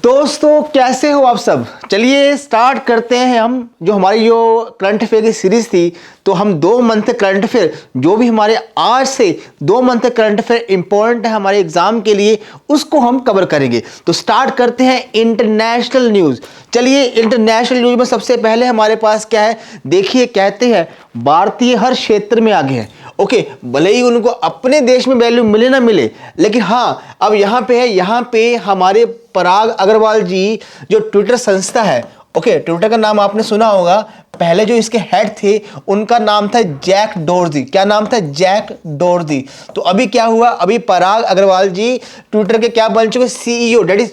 दोस्तों कैसे हो आप सब। चलिए स्टार्ट करते हैं हम जो हमारी जो करंट अफेयर की सीरीज थी। तो हम 2 मंथ करंट अफेयर जो भी हमारे आज से 2 मंथ करंट अफेयर इंपॉर्टेंट है हमारे एग्जाम के लिए उसको हम कवर करेंगे। तो स्टार्ट करते हैं इंटरनेशनल न्यूज़। चलिए इंटरनेशनल न्यूज़ में सबसे पहले हमारे पास क्या है, देखिए कहते हैं भारतीय हर क्षेत्र में आगे है। ओके, भले ही उनको अपने देश में वैल्यू मिले ना मिले, लेकिन हाँ अब यहाँ पे है, यहाँ पे हमारे पराग अग्रवाल जी जो ट्विटर संस्था है, ओके ट्विटर का नाम आपने सुना होगा। पहले जो इसके हेड थे उनका नाम था जैक डोर्जी। क्या नाम था? जैक डोर्जी। तो अभी क्या हुआ, अभी पराग अग्रवाल जी ट्विटर के क्या बन चुके? सीईओ, डेट इज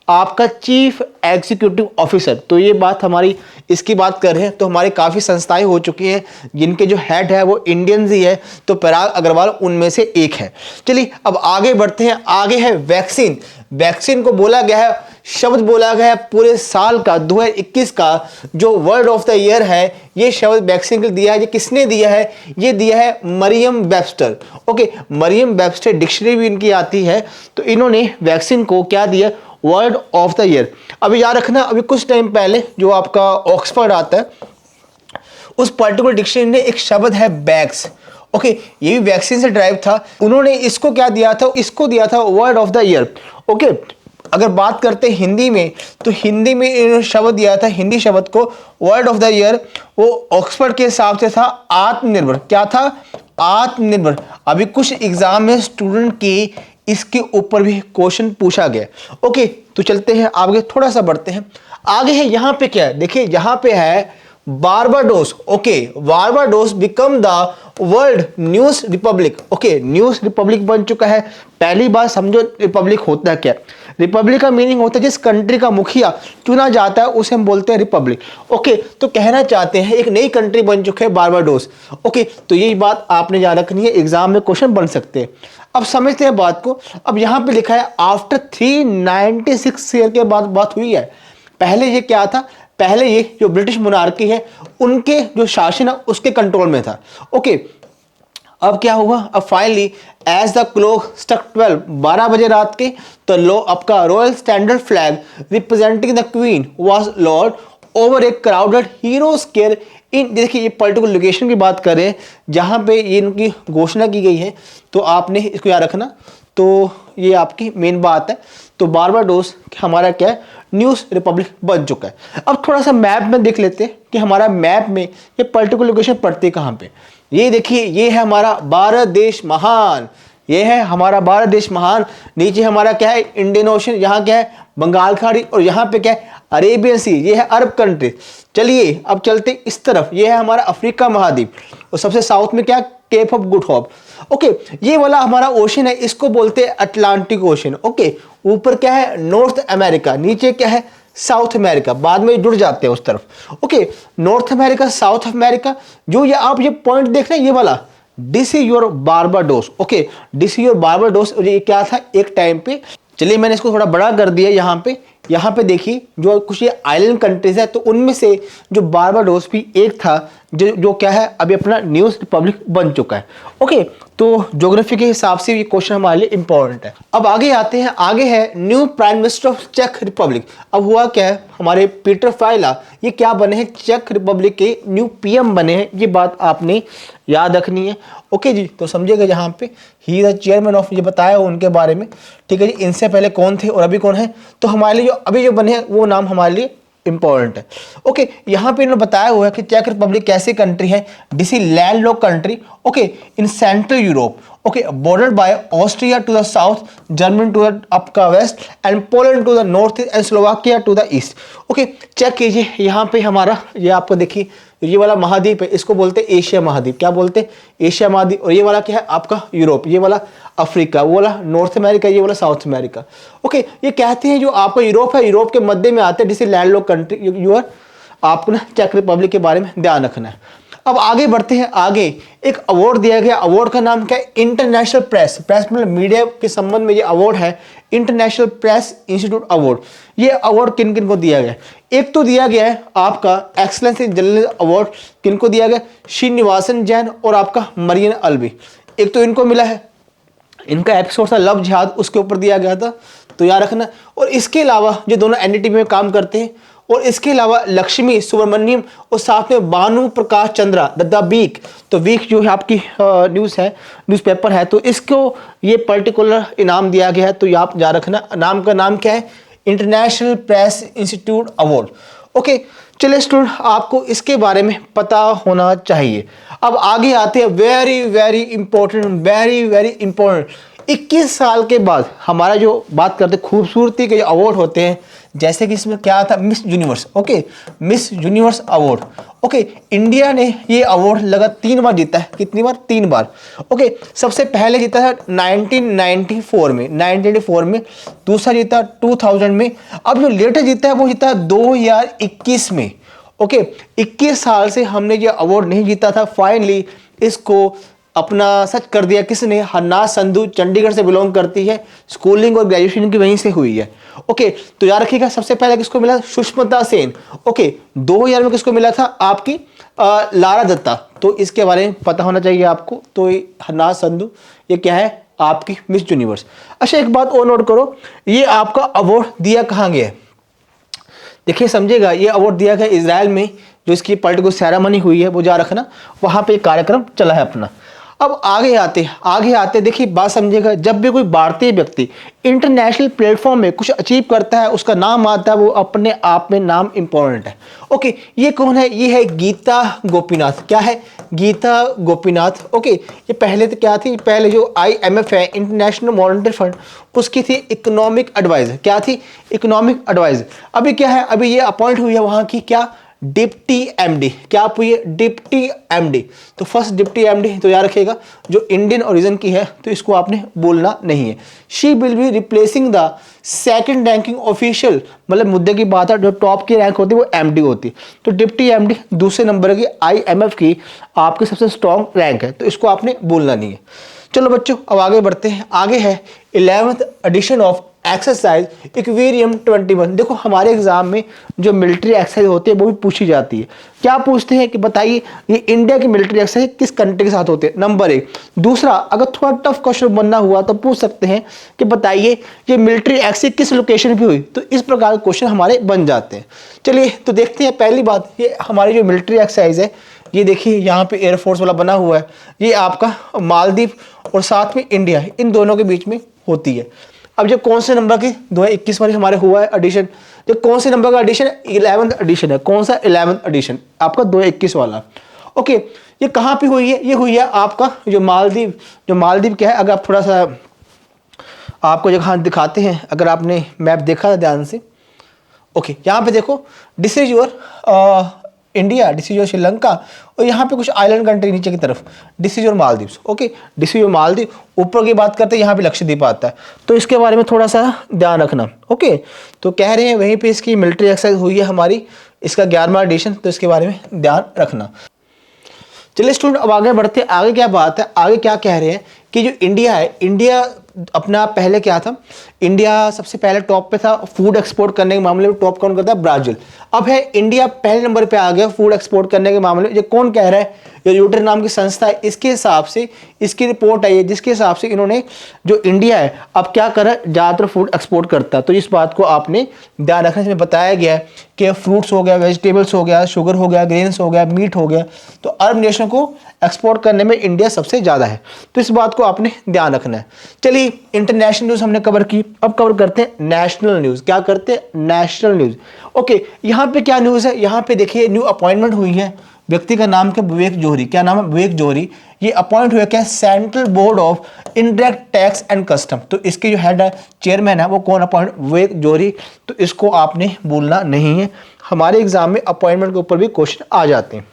आपका चीफ एग्जीक्यूटिव ऑफिसर। तो ये बात हमारी इसकी बात कर रहे हैं। तो हमारी काफ़ी संस्थाएं हो चुकी हैं जिनके जो हेड है वो इंडियंस ही है। तो पराग अग्रवाल उनमें से एक है। चलिए अब आगे बढ़ते हैं। आगे है वैक्सीन। वैक्सीन को बोला गया है, शब्द बोला गया है पूरे साल का 2021 का जो वर्ड ऑफ द ईयर है, ये शब्द वैक्सीन के दिया है। ये किसने दिया है? ये दिया है Merriam Webster. Okay, Merriam Webster dictionary भी इनकी आती है। तो इन्होंने वैक्सीन को क्या दिया? Word of the year. अभी याद रखना, अभी कुछ टाइम पहले जो आपका ऑक्सफोर्ड आता है उस पर्टिकुलर डिक्शनरी ने एक शब्द है बैग्स। ओके, ये भी वैक्सीन से ड्राइव था। उन्होंने इसको क्या दिया था? इसको दिया था word of the year. Okay, अगर बात करते हैं हिंदी में, तो हिंदी में इन्होंने शब्द दिया था, हिंदी शब्द को वर्ड ऑफ द ईयर वो ऑक्सफोर्ड के हिसाब से था आत्मनिर्भर। क्या था? आत्मनिर्भर। अभी कुछ एग्जाम में स्टूडेंट की इसके ऊपर भी क्वेश्चन पूछा गया। ओके, तो चलते हैं आगे, थोड़ा सा बढ़ते हैं। आगे है यहाँ पे क्या है, देखिए यहाँ पे है Barbados. Okay, Barbados become the world news Republic. Okay, news Republic बन चुका है। पहली बार समझो रिपब्लिक होता है क्या। रिपब्लिक का मीनिंग होता है जिस कंट्री का मुखिया चुना जाता है उसे हम बोलते हैं रिपब्लिक। ओके, तो कहना चाहते हैं एक नई कंट्री बन चुके हैं बारबाडोस। ओके, तो यही बात आपने याद रखनी है, एग्जाम में क्वेश्चन बन सकते हैं। अब समझते हैं बात को। अब यहाँ पे लिखा है आफ्टर 396 ईयर के बाद बात हुई है। पहले ये क्या था? पहले ये जो ब्रिटिश मोनार्की है उनके जो शासन है उसके कंट्रोल में था। ओके, अब क्या हुआ? अब finally as the clock struck 12 बजे रात के, तो लो आपका royal standard flag representing the queen was lord over a crowded hero square in. देखिए ये पर्टिकुलर लोकेशन की बात करें जहां पे ये इनकी घोषणा की गई है, तो आपने इसको याद रखना। तो ये आपकी मेन बात है। तो बारबाडोस हमारा क्या है? न्यूज़ रिपब्लिक बन चुका है। अब थोड़ा सा मैप में देख लेते हैं कि हमारा मैप में ये पर्टिकुलर लोकेशन पड़ती है कहाँ पे। ये देखिए, ये है हमारा भारत देश महान। ये है हमारा भारत देश महान। नीचे हमारा क्या है? Indian ocean. यहाँ क्या है? बंगाल खाड़ी। और यहाँ पे क्या है? अरेबियन सी। ये है अरब कंट्री। चलिए अब चलते इस तरफ। ये है हमारा अफ्रीका महाद्वीप। और सबसे साउथ में क्या? Cape of Good Hope. Okay, ये वाला हमारा ओशन है, इसको बोलते हैं अटलांटिक ओशन। ओके, ऊपर क्या है? North America. नीचे क्या है? South America. बाद में जुड़ जाते हैं उस तरफ। Okay, north America, south America. जो ये आप ये पॉइंट देख रहे हैं, ये वाला this is your Barbados. Okay, this is your Barbados. और ये क्या था एक टाइम पे? चलिए मैंने इसको थोड़ा बड़ा कर दिया। यहाँ पे देखिए जो कुछ ये आइलैंड कंट्रीज है, तो उनमें से जो बारबाडोस भी एक था जो क्या है अभी अपना न्यूज़ रिपब्लिक बन चुका है। ओके, तो ज्योग्राफी के हिसाब से ये क्वेश्चन हमारे लिए इंपॉर्टेंट है। अब आगे आते हैं। आगे है न्यू प्राइम मिनिस्टर ऑफ चेक रिपब्लिक। अब हुआ क्या है? हमारे पीटर फाइला ये क्या बने हैं? चेक रिपब्लिक के न्यू पीएम बने हैं। ये बात आपने याद रखनी है। ओके जी, तो समझिएगा यहाँ पे ही द चेयरमैन ऑफ, ये बताया उनके बारे में। ठीक है जी, इनसे पहले कौन थे और अभी कौन है? तो हमारे लिए जो अभी जो बने हैं वो नाम हमारे लिए इंपॉर्टेंट है। ओके, यहाँ पे इन्होंने बताया हुआ है कि चेक रिपब्लिक कैसी कंट्री है? This is landlocked country. Okay, in central Europe. Okay, bordered by Austria to the south, Germany to the आपका west, and Poland to the north and Slovakia to the east. Okay, check कीजिए यहाँ पे हमारा ये आपको देखिए ये वाला महाद्वीप है, इसको बोलते हैं एशिया महाद्वीप। क्या बोलते हैं? एशिया महाद्वीप। और ये वाला क्या है आपका? यूरोप। ये वाला अफ्रीका। वो वाला नॉर्थ अमेरिका। ये वाला साउथ अमेरिका। ओके, ये कहते हैं जो आपका यूरोप है, यूरोप के मध्य में आते हैं, जिसे लैंडलॉक कंट्री यूर। आपको ना चेक रिपब्लिक के बारे में ध्यान रखना है। अब आगे बढ़ते हैं। आगे एक अवार्ड दिया गया। अवार्ड का नाम क्या है? इंटरनेशनल प्रेस मतलब मीडिया के संबंध में ये अवार्ड है, इंटरनेशनल प्रेस इंस्टीट्यूट अवार्ड। ये अवार्ड किन किन को दिया गया? एक तो दिया गया है आपका एक्सलेंस इन जर्नलिज्म अवार्ड। किन को दिया गया? श्रीनिवासन जैन और आपका मरियन अल्वी। एक तो इनको मिला है, इनका एपिसोड था लव जिहाद, उसके ऊपर दिया गया था। तो याद रखना। और इसके अलावा जो दोनों एनडीटीवी में काम करते हैं, और इसके अलावा लक्ष्मी सुब्रमण्यम और साथ में भानु प्रकाश चंद्रा द वीक। तो वीक जो है आपकी न्यूज़ है, न्यूज़पेपर है, तो इसको ये पर्टिकुलर इनाम दिया गया है। तो ये आप याद रखना, नाम का नाम क्या है, international press institute award. Okay, चलिए स्टूडेंट, आपको इसके बारे में पता होना चाहिए। अब आगे आते हैं, very very important, very very important. 21 साल के बाद हमारा जो बात करते हैं खूबसूरती के जो अवार्ड होते हैं, जैसे कि इसमें क्या था, miss universe. Okay, miss universe award. Okay, India ने ये अवार्ड लगा 3 बार जीता है। कितनी बार? 3 बार। ओके, सबसे पहले जीता था 1994 में, 1994 में। दूसरा जीता 2000 में। अब जो लेटेस्ट जीता है वो जीता 2021 में। ओके, 21 साल से हमने ये अवार्ड नहीं जीता था। फाइनली इसको अपना सच कर दिया किसने? हरनाज संधू, चंडीगढ़ से बिलोंग करती है, स्कूलिंग और ग्रेजुएशन की वहीं से हुई है। ओके, तो याद रखिएगा, सबसे पहले किसको मिला? सुष्मिता सेन। ओके, 2000 में किसको मिला था? आपकी लारा दत्ता। तो इसके बारे में पता होना चाहिए आपको। तो हरनाज संधू ये क्या है? आपकी मिस यूनिवर्स। अच्छा, एक बात और नोट करो, ये आपका अवार्ड दिया कहाँ गया है? देखिए समझेगा, ये अवार्ड दिया गया इजराइल में, जो इसकी पॉलिटिकल सेरेमनी हुई है वो जा रखना, वहाँ पे कार्यक्रम चला है अपना। अब आगे आते देखिए, बात समझिएगा, जब भी कोई भारतीय व्यक्ति इंटरनेशनल प्लेटफॉर्म में कुछ अचीव करता है, उसका नाम आता है, वो अपने आप में नाम इंपॉर्टेंट है। ओके, ये कौन है? ये है गीता गोपीनाथ। क्या है? गीता गोपीनाथ। ओके, ये पहले तो क्या थी? पहले जो IMF है, इंटरनेशनल मॉनेटरी फंड, उसकी थी इकोनॉमिक एडवाइजर। क्या थी? Economic advisor. अभी क्या है? अभी ये अपॉइंट हुई है वहाँ की क्या? Deputy MD. क्या आप हुई है? Deputy MD. तो फर्स्ट डिप्टी एमडी, तो याद रखिएगा, जो इंडियन ओरिजिन की है, तो इसको आपने बोलना नहीं है। She will be replacing the second ranking official, मतलब मुद्दे की बात है, जो टॉप की रैंक होती है वो एमडी होती है। तो डिप्टी एमडी दूसरे नंबर की IMF की आपकी सबसे स्ट्रॉन्ग रैंक है, तो इसको आपने बोलना नहीं है। चलो बच्चों, अब आगे बढ़ते हैं। आगे है 11th addition of exercise equilibrium 21। देखो, हमारे एग्जाम में जो मिलिट्री एक्सरसाइज होती है वो भी पूछी जाती है। क्या पूछते हैं कि बताइए ये इंडिया की मिलिट्री एक्सरसाइज किस कंट्री के साथ होते हैं? नंबर 1। दूसरा, अगर थोड़ा टफ क्वेश्चन बनना हुआ तो पूछ सकते हैं कि बताइए ये मिलिट्री एक्सरसाइज किस लोकेशन पे हुई? तो इस प्रकार के क्वेश्चन हमारे बन जाते हैं। चलिए तो देखते हैं। पहली बात, ये हमारी जो मिलिट्री एक्सरसाइज है, ये देखिए यहाँ पे एयरफोर्स वाला बना हुआ है, ये आपका मालदीव और साथ में इंडिया, इन दोनों के बीच में होती है। अब जो कौन से नंबर की 2021 वाली हमारे हुआ है एडिशन, जो कौन से नंबर का एडिशन है? 11th एडिशन है। कौन सा? 11th एडिशन आपका 2021 वाला। ओके, ये कहाँ पे हुई है? ये हुई है आपका जो मालदीव। जो मालदीव क्या है, अगर आप थोड़ा सा आपको जगह दिखाते हैं, अगर आपने मैप देखा था ध्यान से। ओके, यहाँ पे देखो, this is your India, this is your Sri Lanka, और यहाँ पे कुछ आइलैंड कंट्री नीचे की तरफ, this is your Maldives. Okay, this is your Maldives. ऊपर की बात करते हैं, यहाँ पे लक्षद्वीप आता है, तो इसके बारे में थोड़ा सा ध्यान रखना। ओके, तो कह रहे हैं वहीं पे इसकी मिलिट्री एक्सरसाइज हुई है हमारी, इसका 11वां एडिशन, तो इसके बारे में ध्यान रखना। चलिए स्टूडेंट, अब आगे बढ़ते हैं। आगे क्या बात है? आगे क्या कह रहे हैं कि जो इंडिया है, इंडिया अपना पहले क्या था? इंडिया सबसे पहले टॉप पे था फूड एक्सपोर्ट करने के मामले में। टॉप कौन करता है? ब्राजील। अब है इंडिया पहले नंबर पे आ गया फूड एक्सपोर्ट करने के मामले में। ये कौन कह रहा है? ये यूटर नाम की संस्था है, इसके हिसाब से इसकी रिपोर्ट आई है, जिसके हिसाब से इन्होंने जो इंडिया है अब क्या करा, ज़्यादातर फूड एक्सपोर्ट करता है। तो इस बात को आपने ध्यान रखना। इसमें बताया गया है कि फ्रूट्स हो गया, वेजिटेबल्स हो गया, शुगर हो गया, ग्रेन्स हो गया, मीट हो गया, तो अरब नेशनों को एक्सपोर्ट करने में इंडिया सबसे ज़्यादा है। तो इस बात को आपने ध्यान रखना है। चलिए, इंटरनेशनल न्यूज़ हमने कवर की, अब कवर करते हैं नेशनल न्यूज़। क्या करते हैं? National news. ओके, यहाँ पे क्या न्यूज़ है? यहाँ पे देखिए, न्यू अपॉइंटमेंट हुई है, व्यक्ति का नाम क्या? विवेक जौहरी। क्या नाम है? विवेक जौहरी। ये अपॉइंट हुआ क्या? Central board of indirect tax and custom. तो इसके जो हेड है, चेयरमैन है, वो कौन अपॉइंट? विवेक जौहरी। तो इसको आपने भूलना नहीं है। हमारे एग्जाम में अपॉइंटमेंट के ऊपर भी क्वेश्चन आ जाते हैं।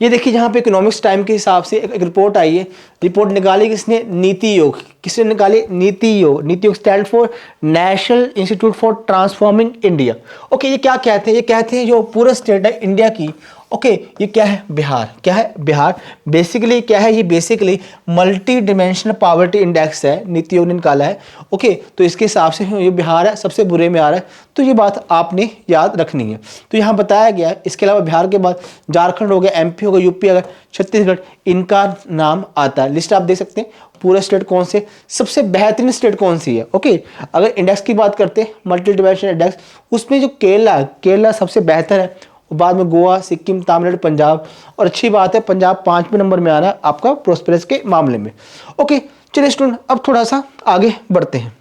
ये देखिए, जहाँ पे इकोनॉमिक्स टाइम के हिसाब से एक रिपोर्ट आई है। रिपोर्ट निकाली किसने? नीति योग। किसने निकाली? नीति योग। नीति योग stand for national institute for transforming India. Okay, ये क्या कहते हैं? ये कहते हैं जो पूरा स्टेट है इंडिया की, ओके ये क्या है? बिहार। क्या है? बिहार। बेसिकली क्या है ये? Basically multi dimensional poverty index है, नीति आयोग ने निकाला है। ओके तो इसके हिसाब से ये बिहार है सबसे बुरे में आ रहा है, तो ये बात आपने याद रखनी है। तो यहाँ बताया गया है। इसके अलावा बिहार के बाद झारखंड हो गया, एमपी हो गया, यूपी हो गया, छत्तीसगढ़, इनका नाम आता है। लिस्ट आप देख सकते हैं पूरा स्टेट कौन से, सबसे बेहतरीन स्टेट कौन सी है। ओके अगर इंडेक्स की बात करते हैं मल्टी डिमेंशनल इंडेक्स, उसमें जो केरला सबसे बेहतर है, बाद में गोवा, सिक्किम, तमिलनाडु, पंजाब, और अच्छी बात है पंजाब 5वें नंबर में आ रहा है आपका प्रोस्पेरस के मामले में। ओके चलिए स्टूडेंट अब थोड़ा सा आगे बढ़ते हैं।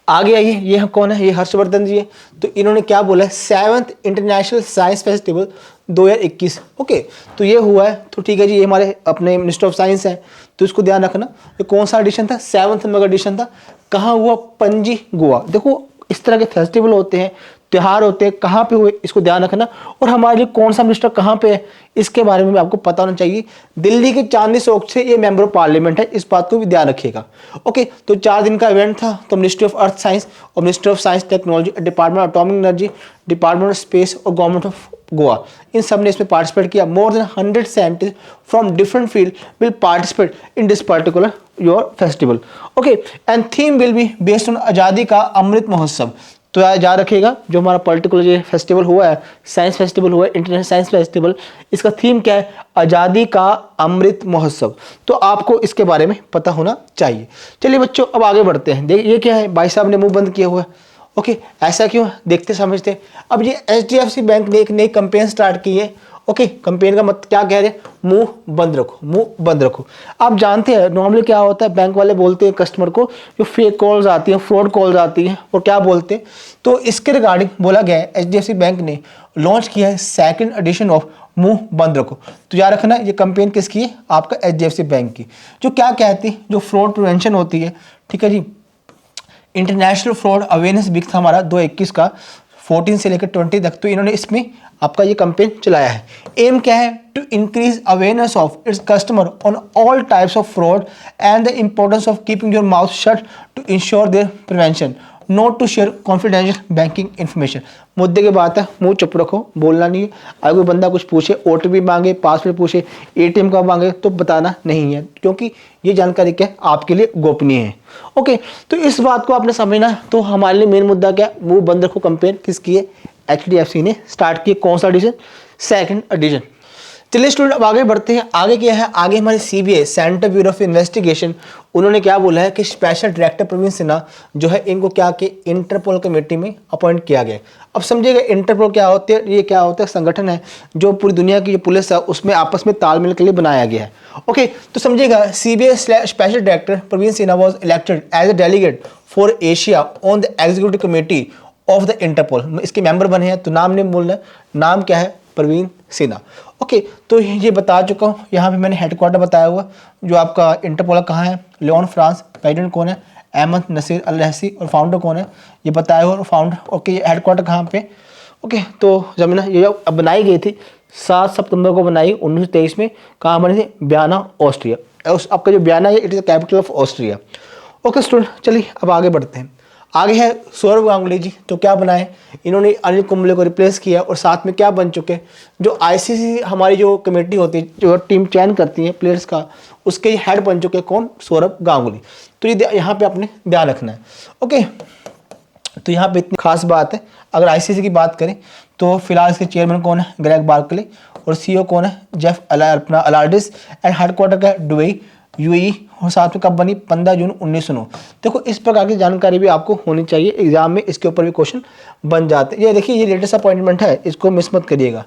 आगे आइए, ये कौन है? ये हर्षवर्धन जी है। तो इन्होंने क्या बोला है? 7th international science festival 2021। Okay तो ये हुआ है, तो ठीक है जी, ये हमारे अपने मिनिस्टर ऑफ साइंस है, तो इसको ध्यान रखना। ये कौन सा एडिशन था? 7th नंबर एडिशन था। कहाँ हुआ? पणजी, गोवा। देखो इस तरह के फेस्टिवल होते हैं, त्योहार होते हैं, कहाँ पे हुए इसको ध्यान रखना। और हमारे लिए कौन सा मिनिस्टर कहाँ पे है इसके बारे में भी आपको पता होना चाहिए। दिल्ली के चांदनी चौक से ये मेंबर ऑफ पार्लियामेंट है, इस बात को भी ध्यान रखिएगा। ओके तो 4 दिन का इवेंट था। तो मिनिस्ट्री ऑफ अर्थ साइंस और minister of science technology, department of atomic energy, department of space और गवर्नमेंट ऑफ गोवा, इन सब ने इसमें पार्टिसिपेट किया। More than 100 scientist from different field will participate in this particular your festival. Okay and theme will be based on आज़ादी का अमृत महोत्सव। तो याद रखिएगा जो हमारा पर्टिकुलर ये फेस्टिवल हुआ है, साइंस फेस्टिवल हुआ है, इंटरनेशनल साइंस फेस्टिवल, इसका थीम क्या है? आज़ादी का अमृत महोत्सव। तो आपको इसके बारे में पता होना चाहिए। चलिए बच्चों अब आगे बढ़ते हैं। देखिए ये क्या है? भाई साहब ने मुंह बंद किया हुआ है। ओके ऐसा क्यों? देखते समझते। अब ये HDFC बैंक ने एक नई कैंपेन स्टार्ट की है। ओके कैंपेन का मतलब क्या कह रहे हैं? मुंह बंद रखो, मुंह बंद रखो। आप जानते हैं नॉर्मली क्या होता है, बैंक वाले बोलते हैं कस्टमर को, जो फेक कॉल्स आती हैं, फ्रॉड कॉल्स आती हैं, और क्या बोलते हैं, तो इसके रिगार्डिंग बोला गया है HDFC बैंक ने लॉन्च किया है 2nd एडिशन ऑफ मुंह बंद रखो। तो याद रखना ये कैंपेन किसकी है? आपका HDFC बैंक की, जो क्या कहती है, जो फ्रॉड प्रिवेंशन होती है। ठीक है जी, इंटरनेशनल फ्रॉड अवेयरनेस वीक था हमारा 2021 का, 14 से लेकर 20 तक। तो इन्होंने इसमें आपका ये कैंपेन चलाया है। एम क्या है? To increase awareness of its customer on all types of fraud and the importance of keeping your mouth shut to ensure their prevention, not to share confidential banking information. मुद्दे की बात है, मुंह चुप रखो, बोलना नहीं है। अगर कोई बंदा कुछ पूछे, OTP मांगे, पासवर्ड पूछे, ATM का मांगे, तो बताना नहीं है, क्योंकि ये जानकारी क्या है? आपके लिए गोपनीय है। ओके तो इस बात को आपने समझना। तो हमारे लिए मेन मुद्दा क्या? मुंह बंद रखो कैंपेन किसकी है? HDFC ने स्टार्ट किया। कौन सा एडिशन? 2nd addition. चलिए स्टूडेंट अब आगे बढ़ते हैं। आगे क्या है? आगे हमारे CBI central bureau of investigation, उन्होंने क्या बोला है कि स्पेशल डायरेक्टर प्रवीण सिन्हा जो है इनको क्या कि इंटरपोल कमेटी में अपॉइंट किया गया। अब समझिएगा इंटरपोल क्या होते हैं? ये क्या होता है? संगठन है जो पूरी दुनिया की जो पुलिस है उसमें आपस में तालमेल के लिए बनाया गया है। ओके तो समझिएगा CBI special director Praveen Sinha was elected as a delegate for Asia on the executive committee of the Interpol. इसके मेंबर बने हैं, तो नाम नहीं बोलना है। नाम क्या है? प्रवीण सिन्हा। ओके तो ये बता चुका हूँ। यहाँ पे मैंने हेडक्वार्टर बताया हुआ, जो आपका इंटरपोल कहाँ है, लियोन फ्रांस। प्रेसिडेंट कौन है? अहमद नसीर अल रहसी। और फाउंडर कौन है? ये बताया हुआ फाउंडर। ओके ये हेडक्वार्टर कहाँ पे? ओके तो जब ना ये अब बनाई गई थी 7 सितंबर को बनाई 1923 में। कहाँ बनी थी? Vienna, Austria. आपका जो वियना है it is the capital of Austria. Okay student चलिए अब आगे बढ़ते हैं। आगे है सौरभ गांगुली जी। तो क्या बनाए इन्होंने? अनिल कुंबले को रिप्लेस किया, और साथ में क्या बन चुके? जो ICC हमारी जो कमेटी होती है, जो टीम चयन करती है प्लेयर्स का, उसके हेड बन चुके कौन? सौरभ गांगुली। तो ये यहाँ पे आपने ध्यान रखना है। ओके तो यहाँ पे इतनी खास बात है। अगर ICC की बात करें तो फिलहाल इसके चेयरमैन कौन है? Greg Barclay. और CEO कौन है? जेफ अलार्डिस। एंड हेडक्वार्टर का दुबई, UAE। और साथ में कब बनी? 15 जून 1909। देखो इस प्रकार की जानकारी भी आपको होनी चाहिए, एग्जाम में इसके ऊपर भी क्वेश्चन बन जाते हैं। ये देखिए ये लेटेस्ट अपॉइंटमेंट है, इसको मिस मत करिएगा।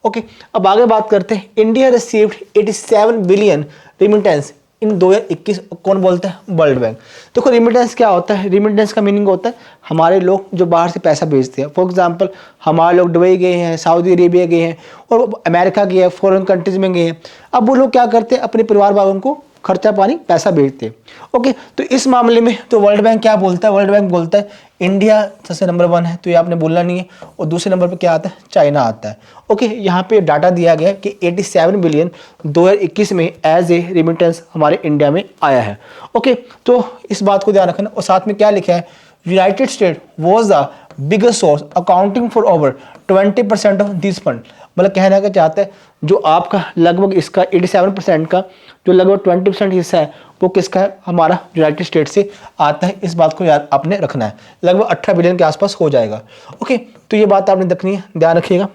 ओके अब आगे बात करते हैं। इंडिया रिसीव्ड 87 बिलियन रिमिटेंस इन 2021। कौन बोलता है? World bank. देखो रिमिटेंस क्या होता है? रिमिटेंस का मीनिंग होता है हमारे लोग जो बाहर से पैसा भेजते हैं। फॉर एग्जांपल हमारे लोग दुबई गए हैं, सऊदी अरेबिया गए हैं, और अमेरिका गए हैं, फॉरेन कंट्रीज में गए हैं। अब वो लोग क्या करते हैं? अपने परिवार वालों को खर्चा पानी पैसा भेजते हैं। ओके तो इस मामले में तो वर्ल्ड बैंक क्या बोलता है? वर्ल्ड बैंक बोलता है इंडिया सबसे नंबर 1 है, तो ये आपने बोलना नहीं है। और दूसरे नंबर पे क्या आता है? चाइना आता है। ओके यहाँ पे डाटा दिया गया है कि 87 बिलियन 2021 में एज ए रिमिटेंस हमारे इंडिया में आया है। ओके तो इस बात को ध्यान रखना। और साथ में क्या लिखा है? United state was the biggest source accounting for over 20% of this fund. मतलब कहना क्या चाहता है, जो आपका लगभग इसका 87% का जो लगभग 20% हिस्सा है वो किसका है, हमारा यूनाइटेड स्टेट से आता है। इस बात को याद आपने रखना है, लगभग 18 बिलियन के आसपास हो जाएगा। ओके, तो ये बात आपने रखनी है, ध्यान रखिएगा।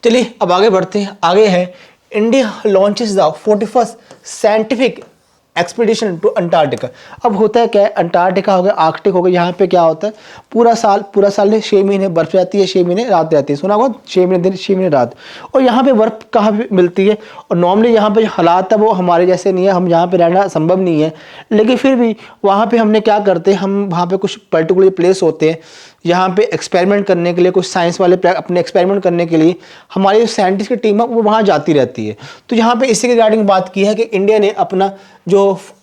चलिए अब आगे बढ़ते हैं। आगे है India launches the 41st scientific expedition to Antarctica. अब होता है क्या है, अंटार्कटिका हो गया, आर्कटिक हो गया, यहाँ पे क्या होता है पूरा साल में 6 महीने बर्फ रहती है, 6 महीने रात रहती है। सुना होगा 6 महीने दिन 6 महीने रात। और यहाँ पे बर्फ कहाँ पे मिलती है, और नॉर्मली यहाँ पे जो हालात है वो हमारे जैसे नहीं है, हम यहाँ पे रहना संभव नहीं है, लेकिन फिर भी वहाँ पे हमने क्या करते हैं, हम वहाँ पे कुछ पर्टिकुलर प्लेस होते हैं यहाँ पे एक्सपेरिमेंट करने के लिए, कुछ साइंस वाले अपने एक्सपेरिमेंट करने के लिए हमारी जो साइंटिस्ट की टीम है वो वहाँ जाती रहती है। तो यहाँ पे इसी के रिगार्डिंग बात की है कि इंडिया ने अपना जो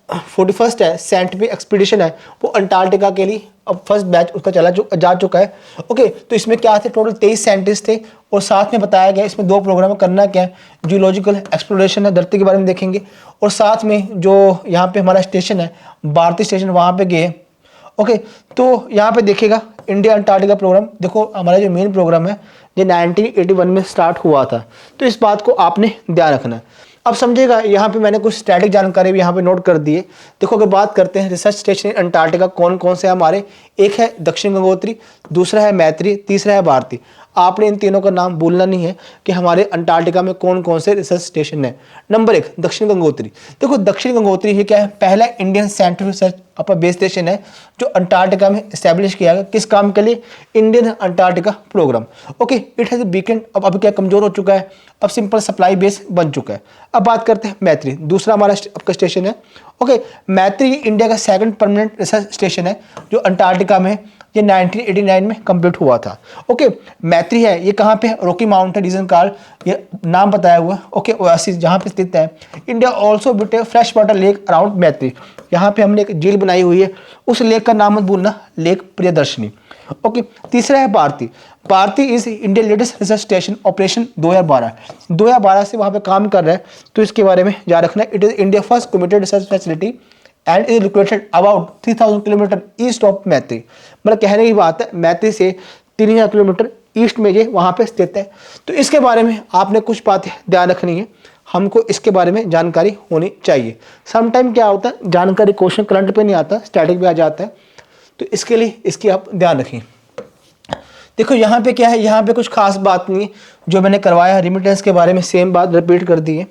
41st है साइंटिफिक एक्सपीडिशन है वो अंटार्कटिका के लिए अब फर्स्ट बैच उसका जा चुका है। ओके, तो इसमें क्या थे, टोटल 23 साइंटिस्ट थे, और साथ में बताया गया इसमें 2 प्रोग्राम करना क्या है, जियोलॉजिकल एक्सप्लोरेशन है, धरती के बारे में देखेंगे, और साथ में जो यहाँ पे हमारा स्टेशन है भारतीय स्टेशन वहाँ पे गए। ओके, तो यहाँ पे देखिएगा इंडिया अंटार्कटिका प्रोग्राम, देखो हमारा जो मेन प्रोग्राम है ये 1981 में स्टार्ट हुआ था, तो इस बात को आपने ध्यान रखना है। अब समझिएगा, यहाँ पे मैंने कुछ स्टैटिक जानकारी भी यहाँ पे नोट कर दी है। देखो अगर बात करते हैं रिसर्च स्टेशन अंटार्कटिका कौन कौन से हमारे, एक है दक्षिण गंगोत्री, दूसरा है मैत्री, तीसरा है भारती। आपने इन तीनों का नाम भूलना नहीं है कि हमारे अंटार्कटिका में कौन कौन से रिसर्च स्टेशन है। नंबर 1 दक्षिण गंगोत्री। देखो दक्षिण गंगोत्री ये क्या है, पहला इंडियन साइंटिफिक रिसर्च अपना बेस स्टेशन है जो अंटार्कटिका में एस्टेब्लिश किया गया, किस काम के लिए, Indian Antarctica programme. Okay, it has beacon, अब क्या कमजोर हो चुका है, अब सिंपल सप्लाई बेस बन चुका है। अब बात करते हैं मैत्री, दूसरा हमारा आपका स्टेशन है। ओके, मैत्री इंडिया का 2nd परमानेंट रिसर्च स्टेशन है जो अंटार्कटिका में, ये 1989 में कंप्लीट हुआ था। ओके, मैत्री है ये कहाँ पे, रॉकी माउंटेन रीजन कार, ये नाम बताया हुआ है। ओके, ओएसिस जहाँ पे स्थित है। इंडिया ऑल्सो बिल्ट ए फ्रेश वाटर लेक अराउंड मैत्री, यहाँ पे हमने एक झील बनाई हुई है, उस लेक का नाम मत भूलना, लेक प्रियदर्शनी। ओके, तीसरा है Bharati. Bharati is India latest research station operation 2012 से वहाँ पे काम कर रहा है, तो इसके बारे में याद रखना है। It is India first committed research facility and is located about 3000 kilometre east of मैत्री। मतलब कहने की बात है मैत्री से 3000 किलोमीटर ईस्ट में ये वहाँ पे स्थित है। तो इसके बारे में आपने कुछ बातें ध्यान रखनी है, हमको इसके बारे में जानकारी होनी चाहिए। समटाइम क्या होता है, जानकारी क्वेश्चन करंट पे नहीं आता, स्टैटिक पे आ जाता है, तो इसके लिए इसकी आप ध्यान रखें। देखो यहाँ पे क्या है, यहाँ पे कुछ खास बात नहीं है, जो मैंने करवाया रिमिटेंस के बारे में सेम बात रिपीट कर दी है।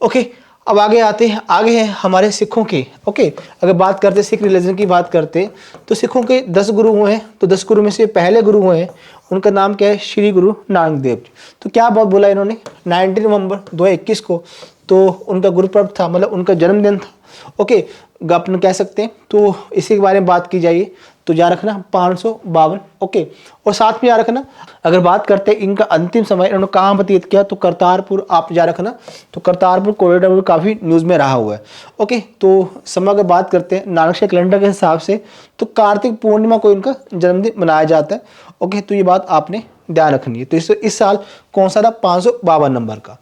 ओके, अब आगे आते हैं, आगे हैं हमारे सिखों के। ओके, अगर बात करते हैं सिख रिलीजन की बात करते हैं तो सिखों के 10 गुरु हुए हैं, तो 10 गुरु में से पहले गुरु हुए हैं, उनका नाम क्या है, श्री गुरु नानक देव जी। तो क्या बात बोला इन्होंने, 19 नवंबर 2021 को तो उनका गुरुपर्व था, मतलब उनका जन्मदिन था। ओके, अपन कह सकते हैं, तो इसी के बारे में बात की जाइए तो याद रखना 552। ओके, और साथ में याद रखना अगर बात करते हैं इनका अंतिम समय इन्होंने कहाँ व्यतीत किया, तो करतारपुर, आप याद रखना, तो करतारपुर कॉरिडोर काफ़ी न्यूज़ में रहा हुआ है। ओके, तो समय अगर बात करते हैं नानक शाह कैलेंडर के हिसाब से तो कार्तिक पूर्णिमा को इनका जन्मदिन मनाया जाता है। ओके, तो ये बात आपने ध्यान रखनी है। तो इस साल कौन सा था, 552 नंबर का।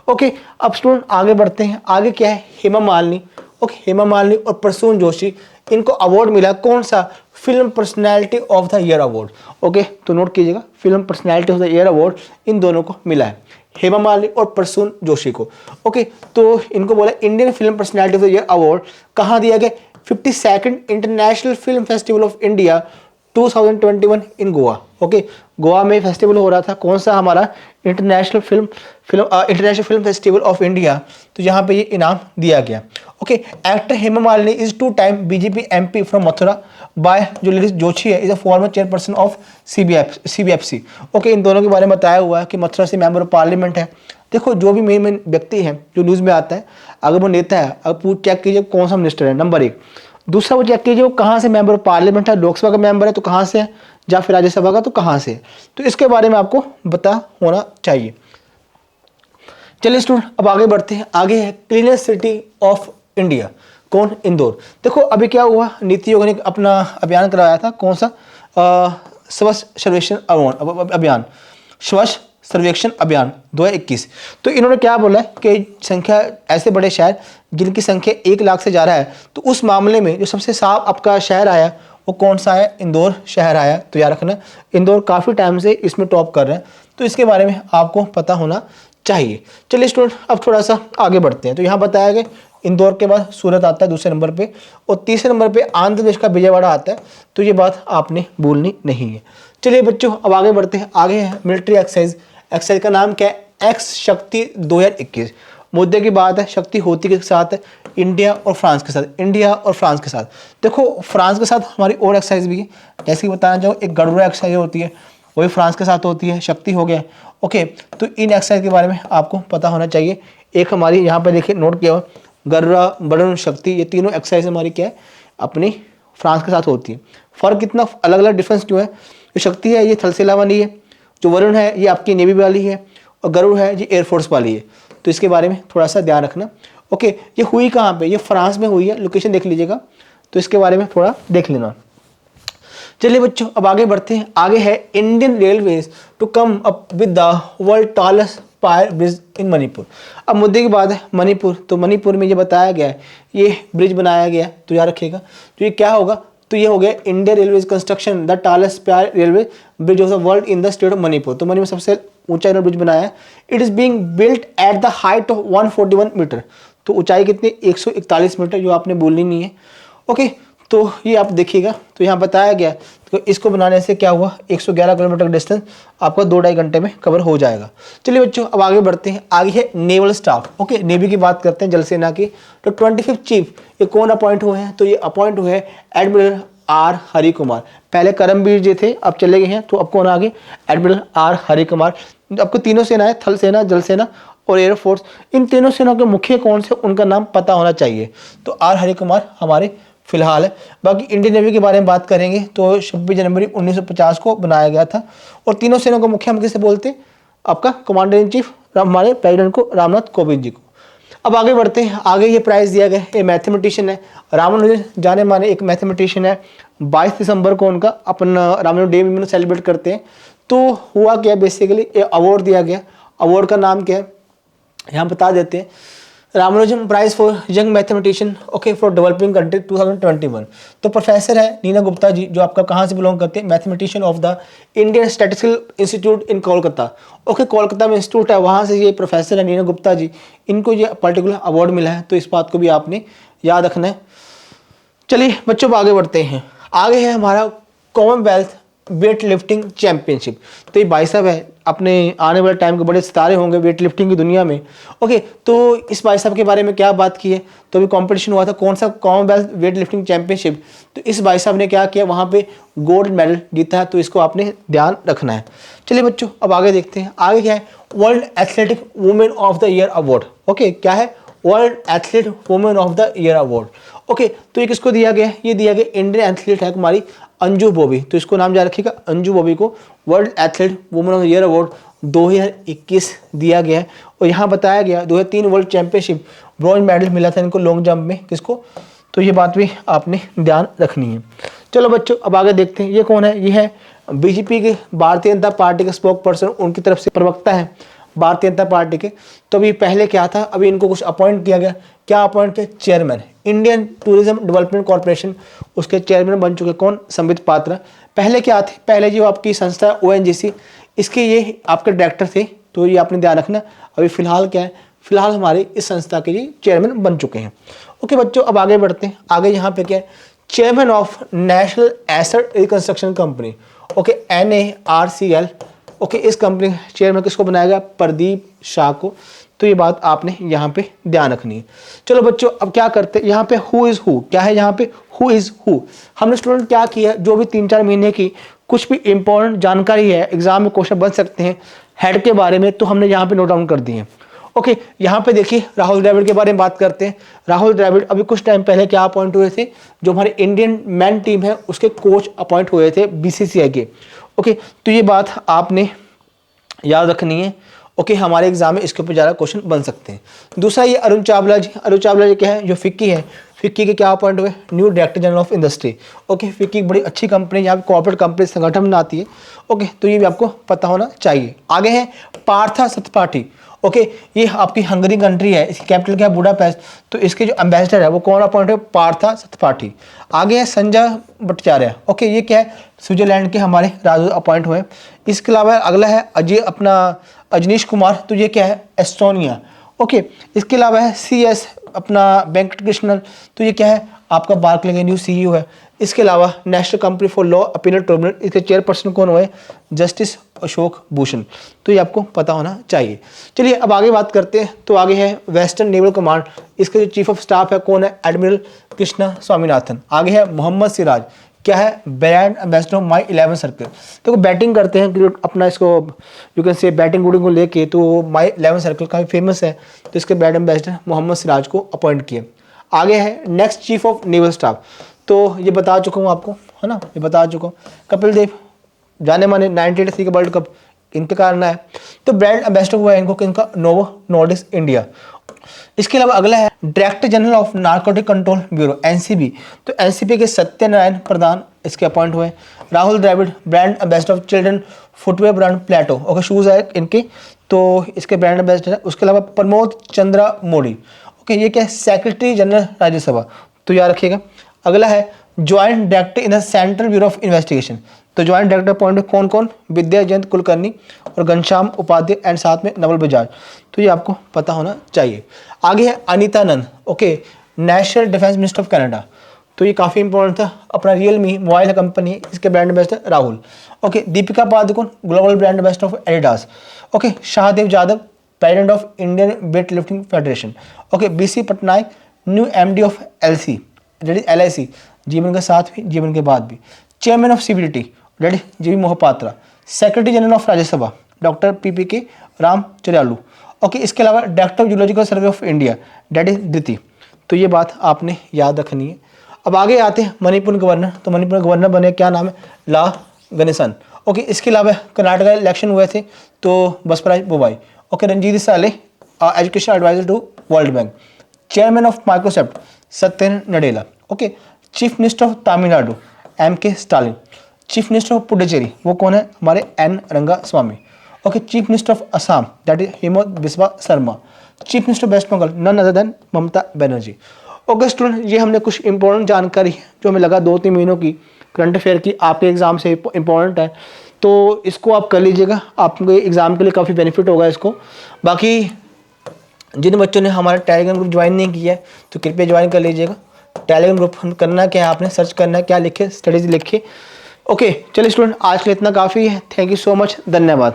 ओके, अब स्टूडेंट आगे बढ़ते हैं, आगे क्या है, हेमा मालिनी। ओके, हेमा मालिनी और प्रसून जोशी, इनको अवार्ड मिला, कौन सा, film personality of the year award. Okay, तो नोट कीजिएगा, film personality of the year award in दोनों को मिला है, हेमा मालिनी और प्रसून जोशी को। ओके, तो इनको बोला Indian film personality of the year award कहाँ दिया गया, 52nd international film festival of India 2021 in Goa. Okay, Goa में फेस्टिवल हो रहा था, कौन सा, हमारा international film festival of India, तो यहाँ पे ये इनाम दिया गया। Okay, actor Hema Malini is 2 time BJP MP from Mathura by जो लिरिस जोशी है is a former chairperson of CBFC। Okay, इन दोनों के बारे में बताया हुआ है कि मथुरा से मेंबर ऑफ पार्लियामेंट है। देखो जो भी मेन व्यक्ति हैं जो न्यूज़ में आता है, अगर वो नेता है, अगर चेक कीजिए कौन सा मिनिस्टर है, नंबर 1। दूसरा वो चेक कीजिए वो कहाँ से मेंबर ऑफ पार्लियामेंट है, लोकसभा का मेंबर है तो कहाँ से है, या फिर राज्यसभा का तो कहाँ से है, तो इसके बारे में आपको पता होना चाहिए। चलिए स्टूडेंट अब आगे बढ़ते हैं, आगे है क्लीनेस्ट सिटी ऑफ इंडिया, कौन, इंदौर। देखो अभी क्या हुआ, नीति आयोग ने अपना अभियान कराया था, कौन सा, स्वच्छ सर्वेक्षण अभियान, स्वच्छ सर्वेक्षण अभियान 2021। तो इन्होंने क्या बोला है कि संख्या ऐसे बड़े शहर जिनकी संख्या 1 लाख से ज़्यादा है, तो उस मामले में जो सबसे साफ आपका शहर आया वो कौन सा है, इंदौर शहर आया। तो याद रखना इंदौर काफ़ी टाइम से इसमें टॉप कर रहे हैं, तो इसके बारे में आपको पता होना चाहिए। चलिए स्टूडेंट अब थोड़ा सा आगे बढ़ते हैं। तो यहाँ बताया गया इंदौर के बाद सूरत आता है दूसरे नंबर पे, और तीसरे नंबर पे आंध्र प्रदेश का विजयवाड़ा आता है। तो ये बात आपने भूलनी नहीं है। चलिए बच्चों अब आगे बढ़ते हैं। आगे है मिलिट्री एक्सरसाइज। एक्सरसाइज का नाम क्या है, एक्स शक्ति 2021। मुद्दे की बात है, शक्ति होती के साथ है, इंडिया और फ्रांस के साथ, इंडिया और फ्रांस के साथ। देखो फ्रांस के साथ हमारी और एक्सरसाइज भी है, जैसे कि बताना चाहूँ एक गरुड़ा एक्सरसाइज होती है, वही फ्रांस के साथ होती है, शक्ति हो गया। ओके, तो इन एक्सरसाइज के बारे में आपको पता होना चाहिए। एक हमारी यहाँ पे देखिए नोट किया हुआ, गरुड़ा, वरुण, शक्ति, ये तीनों एक्सरसाइज हमारी क्या है, अपनी फ्रांस के साथ होती है। फर्क कितना अलग अलग डिफरेंस क्यों है, जो शक्ति है ये थल सेना वाली है, जो वरुण है ये आपकी नेवी वाली है, और गरुड़ है ये एयरफोर्स वाली है। तो इसके बारे में थोड़ा सा ध्यान रखना। ओके, ये हुई कहाँ पे, ये फ्रांस में हुई है, लोकेशन देख लीजिएगा, तो इसके बारे में थोड़ा देख लेना। चलिए बच्चों अब आगे बढ़ते हैं। आगे है Indian Railways to come up with the world tallest spire bridge in Manipur. अब मुद्दे की बात है मणिपुर, तो मणिपुर में ये बताया गया है ये ब्रिज बनाया गया है, तो याद रखिएगा। तो ये क्या होगा, तो ये हो गया Indian Railways construction the tallest spire railway bridge of the world in the state of Manipur. तो मणिपुर सबसे ऊंचा ब्रिज बनाया है। It is being built at the height of 141 metre. तो ऊंचाई कितनी, 141 मीटर, जो आपने बोलनी नहीं है। ओके, तो ये आप देखिएगा, तो यहाँ बताया गया, तो इसको बनाने से क्या हुआ, 111 किलोमीटर का डिस्टेंस आपका 2-2.5 घंटे में कवर हो जाएगा। चलिए बच्चों अब आगे बढ़ते हैं। आगे है नेवल स्टाफ। ओके, नेवी की बात करते हैं, जल सेना की। तो 25 चीफ ये कौन अपॉइंट हुए हैं, तो ये अपॉइंट हुए हैं एडमिरल आर हरि कुमार। पहले करमवीर जी थे, अब चले गए हैं, तो अब कौन आ गए, एडमिरल आर हरि कुमार। आपको तीनों सेना है, थल सेना, जल सेना और एयरफोर्स। इन तीनों सेनाओं के मुख्य कौन से, उनका नाम पता होना चाहिए। तो आर हरि कुमार हमारे फिलहाल है। बाकी इंडियन नेवी के बारे में बात करेंगे तो 26 जनवरी 1950 को बनाया गया था। और तीनों सेनाओं को मुख्य हम किसे बोलते हैं, आपका कमांडर इन चीफ हमारे प्रेसिडेंट को, रामनाथ कोविंद जी को। अब आगे बढ़ते हैं। आगे ये प्राइज दिया गया है, ये मैथमेटिशियन है रामानुजन, जाने माने एक मैथमेटिशियन है। 22 दिसंबर को उनका अपन रामानुजन डे में सेलिब्रेट करते हैं। तो हुआ क्या, बेसिकली ये अवार्ड दिया गया। अवार्ड का नाम क्या है, यहाँ बता देते हैं, Ramanujan prize for young mathematician okay for developing country 2021। तो प्रोफेसर है नीना गुप्ता जी, जो आपका कहाँ से बिलोंग करते हैं, mathematician of the Indian statistical institute in Kolkata. Okay, Kolkata में इंस्टीट्यूट है, वहाँ से ये प्रोफेसर है नीना गुप्ता जी, इनको ये पर्टिकुलर अवार्ड मिला है। तो इस बात को भी आपने याद रखना है। चलिए बच्चों आगे बढ़ते हैं। आगे है हमारा कॉमनवेल्थ वेट लिफ्टिंग चैंपियनशिप। तो ये भाई साहब है, अपने आने वाले टाइम के बड़े सितारे होंगे वेट लिफ्टिंग की दुनिया में। ओके, तो इस भाई साहब के बारे में क्या बात की है, तो अभी कंपटीशन हुआ था, कौन सा, कॉमनवेल्थ वेट लिफ्टिंग चैंपियनशिप। तो इस भाई साहब ने क्या किया, वहाँ पे गोल्ड मेडल जीता है। तो इसको आपने ध्यान रखना है। चलिए बच्चों अब आगे देखते हैं। आगे क्या है, world athletic women of the year award. Okay, क्या है, world athlete women of the year award. Okay, तो ये किसको दिया गया, ये दिया गया इंडियन एथलीट है हमारी अंजू बॉबी। तो इसको नाम याद रखिएगा, अंजू बॉबी को world athlete women of the year award 2021 दिया गया है। और यहाँ बताया गया 2003 वर्ल्ड चैंपियनशिप ब्रॉन्ज मेडल मिला था इनको लॉन्ग जंप में, किसको, तो ये बात भी आपने ध्यान रखनी है। चलो बच्चों अब आगे देखते हैं। ये कौन है, ये है बीजेपी के भारतीय जनता पार्टी के स्पोक पर्सन, उनकी तरफ से प्रवक्ता है भारतीय जनता पार्टी के। तो अभी पहले क्या था, अभी इनको कुछ अपॉइंट किया गया, क्या अपॉइंट किया, chairman Indian tourism development corporation, उसके चेयरमैन बन चुके कौन, संबित पात्रा। पहले क्या थे, पहले जो आपकी संस्था ONGC, इसके ये आपके डायरेक्टर थे। तो ये आपने ध्यान रखना। अभी फिलहाल क्या है, फिलहाल हमारे इस संस्था के ये चेयरमैन बन चुके हैं। ओके बच्चों अब आगे बढ़ते हैं। आगे यहाँ पे क्या है, chairman of national asset reconstruction company, okay NARCL। Okay, इस कंपनी चेयरमैन किसको बनाया गया, प्रदीप शाह को। तो ये बात आपने यहाँ पे ध्यान रखनी है। चलो बच्चों अब क्या करते हैं, यहाँ पे हु इज हु, क्या है यहाँ पे हु इज हु। हमने स्टूडेंट क्या किया, जो भी 3-4 महीने की कुछ भी इंपॉर्टेंट जानकारी है, एग्जाम में क्वेश्चन बन सकते हैं हेड के बारे में, तो हमने यहाँ पे नोट डाउन कर दिए हैं। ओके, यहाँ पे देखिए राहुल द्रविड़ के बारे में बात करते हैं। राहुल द्रविड़ अभी कुछ टाइम पहले क्या अपॉइंट हुए थे, जो हमारे इंडियन मैन टीम है उसके कोच अपॉइंट हुए थे BCCI के। ओके, तो ये बात आपने याद रखनी है। ओके, हमारे एग्जाम में इसके ऊपर ज़्यादा क्वेश्चन बन सकते हैं। दूसरा ये अरुण चावला जी, अरुण चावला जी क्या है, जो फिक्की है, फिक्की के क्या अपॉइंट हुए, new director general of industry. Okay, FICCI बड़ी अच्छी कंपनी, यहाँ पे कॉर्पोरेट कंपनी संगठन बनाती है। ओके, तो ये भी आपको पता होना चाहिए। आगे है पार्था सत्पाठी। ओके, ये आपकी हंगरी कंट्री है, इसकी कैपिटल क्या है बुडापेस्ट। तो इसके जो एम्बेसडर है वो कौन अपॉइंट है, पार्था सत्पाठी। आगे है संजय भट्टाचार्य, ओके, ये क्या है स्विट्जरलैंड के हमारे राजदूत अपॉइंट हुए। इसके अलावा अगला है अजनीश कुमार, तो ये क्या है एस्टोनिया। ओके, इसके अलावा है CS वेंकट कृष्णन, तो ये क्या है आपका बार्कले के न्यू CEO है। इसके अलावा national company for law appeal tribunal, इसके चेयरपर्सन कौन हुए, जस्टिस अशोक भूषण, तो ये आपको पता होना चाहिए। चलिए अब आगे बात करते हैं। तो आगे है वेस्टर्न नेवल कमांड, इसके जो चीफ ऑफ स्टाफ है कौन है, एडमिरल कृष्णा स्वामीनाथन। आगे है मोहम्मद सिराज, क्या है brand ambassador of my 11 circle. तो बैटिंग करते हैं अपना, इसको you can say batting booting को लेके, तो माई 11 सर्कल काफ़ी फेमस है, तो इसके ब्रांड एम्बेसडर मोहम्मद सिराज को अपॉइंट किए। आगे है next chief of naval staff, तो ये बता चुका हूँ आपको, है ना, ये बता चुका हूँ। कपिल देव जाने माने 1983 का वर्ल्ड कप इनके कारण है। तो ब्रांड एम्बेसडर हुआ है इनको इनका नोवो नॉर्डिस्क इंडिया। इसके अलावा अगला है director general of narcotic control bureau NCB, तो NCB के सत्यनारायण प्रधान इसके अपॉइंट हुए। Rahul Dravid brand ambassador of children footwear brand Plaeto, okay shoes है इनके, तो इसके ब्रांड एम्बेसडर है। उसके अलावा प्रमोद चंद्रा मोदी, ओके, ये क्या है सेक्रेटरी जनरल राज्यसभा, तो याद रखिएगा। अगला है joint director in the central bureau of investigation, तो ज्वाइंट डायरेक्टर अपॉइंट कौन कौन, विद्या जयंत कुलकर्णी और घनश्याम उपाध्याय एंड साथ में नवल बजाज, तो ये आपको पता होना चाहिए। आगे है Anita Nand, okay, national defence minister of Canada, तो ये काफ़ी इंपॉर्टेंट था। अपना रियलमी मोबाइल कंपनी, इसके brand ambassador Rahul. Okay, Deepika Padukone global brand ambassador of Adidas. Okay, Shahdev Yadav president of Indian weight lifting federation. Okay, BC Patnaik new MD of LIC, जीवन के साथ भी जीवन के बाद भी। Chairman of CBDT JB Mohapatra. Secretary general of Rajya Sabha doctor PPK Ramacharyulu. Okay, इसके अलावा director of zoological survey of India दिति, तो ये बात आपने याद रखनी है। अब आगे आते हैं मणिपुर गवर्नर, तो मणिपुर गवर्नर बने क्या नाम है, ला गणेशन। ओके, इसके अलावा कर्नाटका इलेक्शन हुए थे तो बसपराज बोबाई। Okay, Ranjit Disale education advisor to World Bank. Chairman of Microsoft Satyendra Nadella. Okay, chief minister of Tamil Nadu MK Stalin. Chief minister of Puducherry वो कौन है, हमारे N Rangaswamy. Okay, chief minister of Assam that is Himanta Biswa Sarma. Chief minister West Bengal none other than Mamata Banerjee. Okay student, ये हमने कुछ important जानकारी जो हमें लगा 2-3 महीनों की करंट अफेयर की आपके एग्जाम से इंपॉर्टेंट है, तो इसको आप कर लीजिएगा, आपके एग्जाम के लिए काफ़ी बेनिफिट होगा इसको। बाकी जिन बच्चों ने हमारा टेलीग्राम ग्रुप ज्वाइन नहीं किया है तो कृपया ज्वाइन कर लीजिएगा। टेलीग्राम ग्रुप करना क्या है, आपने सर्च करना है, क्या लिखे, स्टडीज लिखे। ओके चलिए स्टूडेंट, आज के लिए इतना काफ़ी है। थैंक यू सो मच, धन्यवाद।